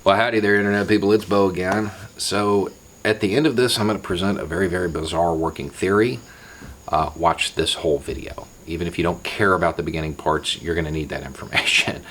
Well, howdy there, Internet people. It's Bo again. So, at the end of this, I'm going to present a very, very bizarre working theory. Watch this whole video. Even if you don't care about the beginning parts, you're going to need that information.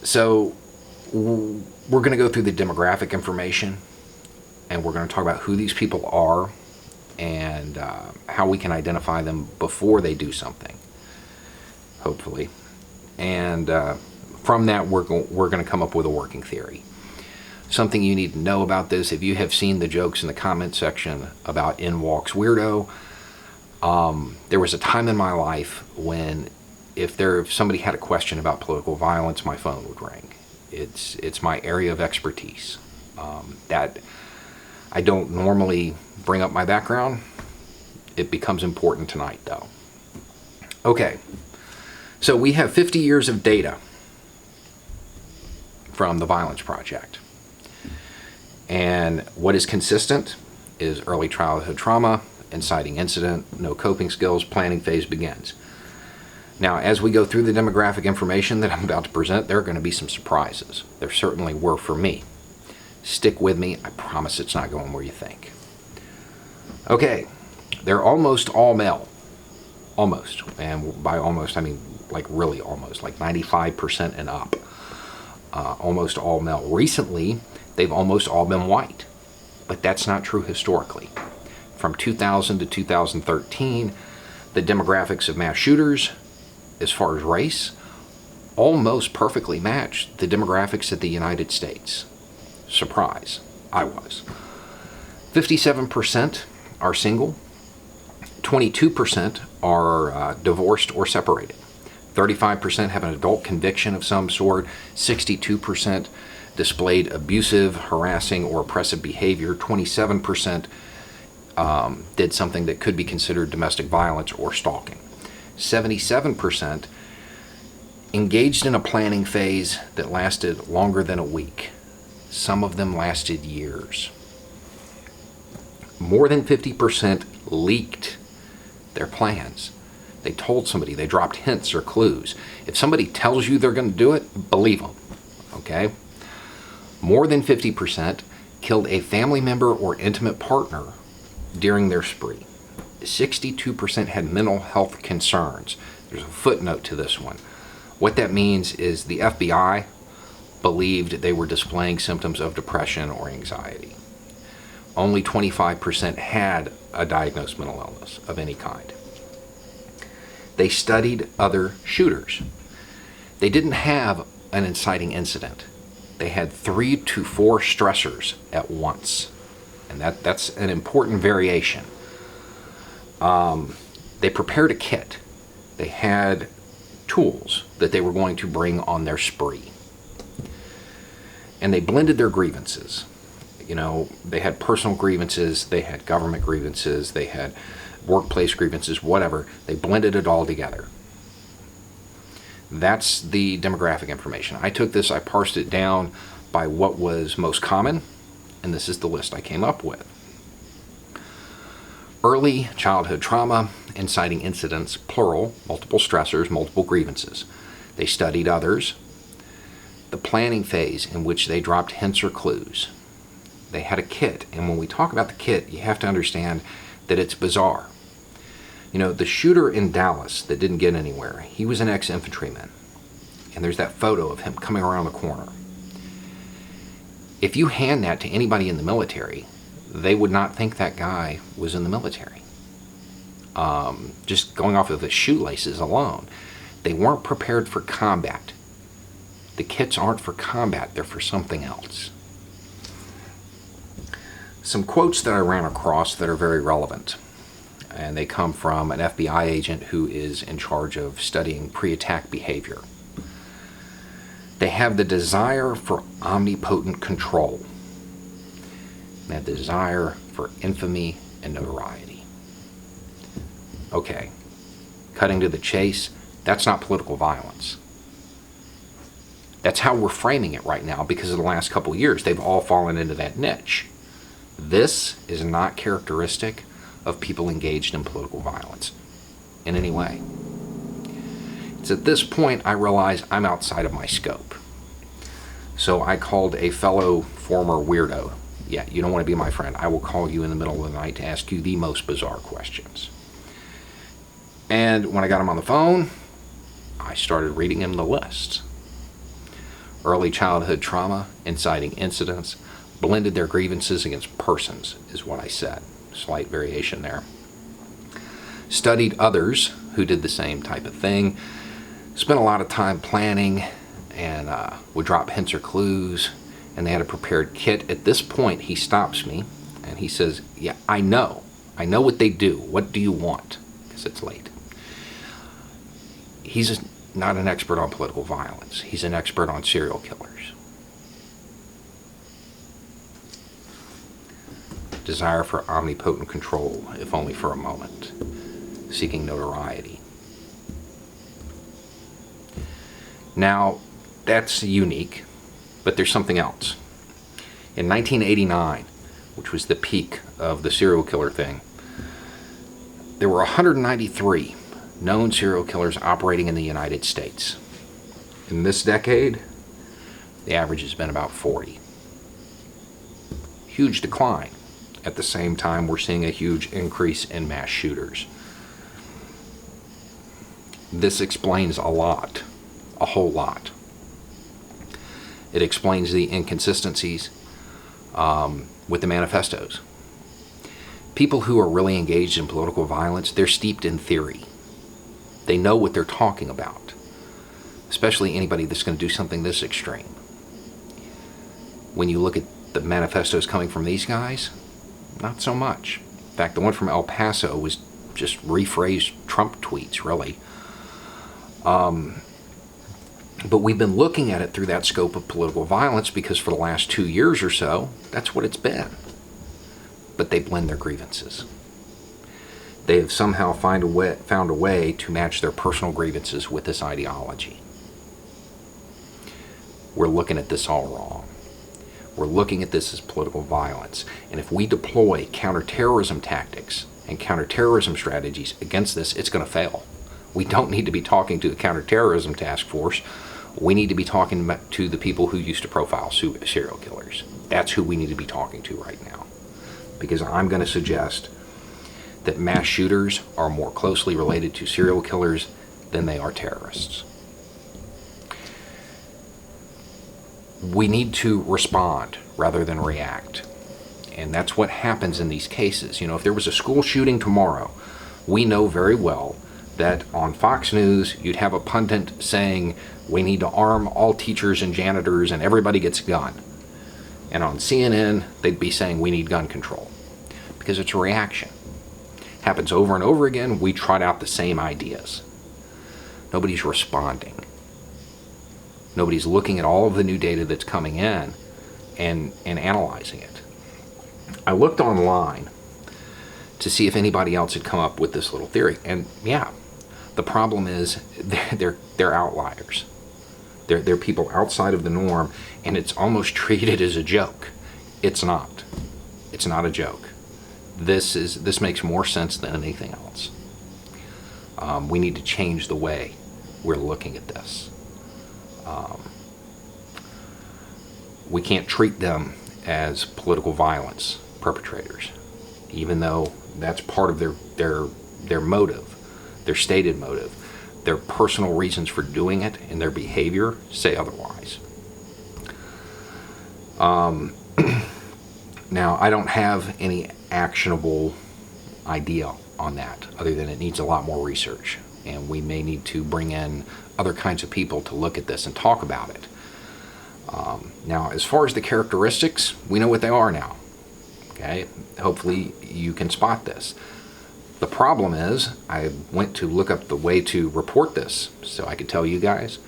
So, we're going to go through the demographic information, and we're going to talk about who these people are and how we can identify them before they do something, hopefully. And from that, we're going to come up with a working theory. Something you need to know about this, if you have seen the jokes in the comment section about In Walks Weirdo, there was a time in my life when if somebody had a question about political violence, my phone would ring. It's my area of expertise. That I don't normally bring up my background. It becomes important tonight, though. Okay, so we have 50 years of data from the Violence Project. And what is consistent is early childhood trauma, inciting incident, no coping skills, planning phase begins. Now, as we go through the demographic information that I'm about to present, there are going to be some surprises. There certainly were for me. Stick with me. I promise it's not going where you think. Okay, they're almost all male. Almost. And by almost, I mean like really almost, like 95% and up. Almost all male. Recently, they've almost all been white, but that's not true historically. From 2000 to 2013, the demographics of mass shooters, as far as race, almost perfectly matched the demographics of the United States. Surprise, I was. 57% are single, 22% are divorced or separated. 35% have an adult conviction of some sort, 62% displayed abusive, harassing, or oppressive behavior, 27% did something that could be considered domestic violence or stalking. 77% engaged in a planning phase that lasted longer than a week. Some of them lasted years. More than 50% leaked their plans. They told somebody, they dropped hints or clues. If somebody tells you they're going to do it, believe them, okay? More than 50% killed a family member or intimate partner during their spree. 62% had mental health concerns. There's a footnote to this one. What that means is the FBI believed they were displaying symptoms of depression or anxiety. Only 25% had a diagnosed mental illness of any kind. They studied other shooters. They didn't have an inciting incident. They had 3 to 4 stressors at once. And that's an important variation. They prepared a kit. They had tools that they were going to bring on their spree. And they blended their grievances. You know, they had personal grievances, they had government grievances, they had workplace grievances, whatever. They blended it all together. That's the demographic information. I took this, I parsed it down by what was most common, and this is the list I came up with. Early childhood trauma, inciting incidents, plural, multiple stressors, multiple grievances. They studied others. The planning phase in which they dropped hints or clues. They had a kit, and when we talk about the kit, you have to understand that it's bizarre. You know, the shooter in Dallas that didn't get anywhere, he was an ex-infantryman. And there's that photo of him coming around the corner. If you hand that to anybody in the military, they would not think that guy was in the military. Just going off of the shoelaces alone. They weren't prepared for combat. The kits aren't for combat, they're for something else. Some quotes that I ran across that are very relevant. And they come from an FBI agent who is in charge of studying pre-attack behavior. They have the desire for omnipotent control. They have the desire for infamy and notoriety. Okay, cutting to the chase, that's not political violence. That's how we're framing it right now because of the last couple of years. They've all fallen into that niche. This is not characteristic of people engaged in political violence in any way. It's at this point I realize I'm outside of my scope. So I called a fellow former weirdo. Yeah, you don't want to be my friend. I will call you in the middle of the night to ask you the most bizarre questions. And when I got him on the phone, I started reading him the list. Early childhood trauma, inciting incidents, blended their grievances against persons, is what I said. Slight variation there. Studied others who did the same type of thing. Spent a lot of time planning and would drop hints or clues, and they had a prepared kit. At this point, he stops me and he says, yeah, I know what they do. What do you want? Because it's late. He's not an expert on political violence. He's an expert on serial killers. Desire for omnipotent control, if only for a moment. Seeking notoriety. Now, that's unique, but there's something else. In 1989, which was the peak of the serial killer thing, there were 193 known serial killers operating in the United States. In this decade, the average has been about 40. Huge decline. At the same time, we're seeing a huge increase in mass shooters. This explains a lot, a whole lot. It explains the inconsistencies with the manifestos. People who are really engaged in political violence, they're steeped in theory. They know what they're talking about, especially anybody that's going to do something this extreme. When you look at the manifestos coming from these guys, not so much. In fact, the one from El Paso was just rephrased Trump tweets, really. But we've been looking at it through that scope of political violence because for the last 2 years or so, that's what it's been. But they blend their grievances. They have somehow found a way to match their personal grievances with this ideology. We're looking at this all wrong. We're looking at this as political violence. And if we deploy counterterrorism tactics and counterterrorism strategies against this, it's going to fail. We don't need to be talking to the counterterrorism task force. We need to be talking to the people who used to profile serial killers. That's who we need to be talking to right now. Because I'm going to suggest that mass shooters are more closely related to serial killers than they are terrorists. We need to respond rather than react. And that's what happens in these cases. You know, if there was a school shooting tomorrow, we know very well that on Fox News, you'd have a pundit saying, we need to arm all teachers and janitors and everybody gets a gun. And on CNN, they'd be saying, we need gun control. Because it's a reaction. Happens over and over again, we trot out the same ideas. Nobody's responding. Nobody's looking at all of the new data that's coming in and analyzing it. I looked online to see if anybody else had come up with this little theory. And yeah, the problem is they're outliers. They're people outside of the norm, and it's almost treated as a joke. It's not. It's not a joke. This makes more sense than anything else. We need to change the way we're looking at this. We can't treat them as political violence perpetrators, even though that's part of their motive, their stated motive. Their personal reasons for doing it and their behavior say otherwise. Now, I don't have any actionable idea on that other than it needs a lot more research, and we may need to bring in other kinds of people to look at this and talk about it. Now, as far as the characteristics, we know what they are now. Okay, hopefully you can spot this. The problem is, I went to look up the way to report this so I could tell you guys.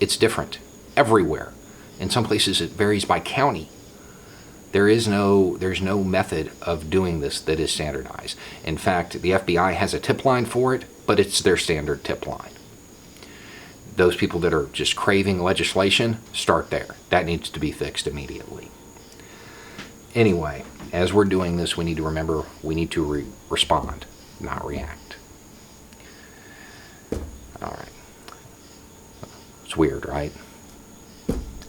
It's different everywhere. In some places it varies by county. There's no method of doing this that is standardized. In fact, the FBI has a tip line for it, but it's their standard tip line. Those people that are just craving legislation, start there. That needs to be fixed immediately. Anyway, as we're doing this, we need to remember we need to respond, not react. All right. It's weird, right?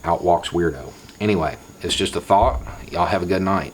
Out walks weirdo. Anyway, it's just a thought. Y'all have a good night.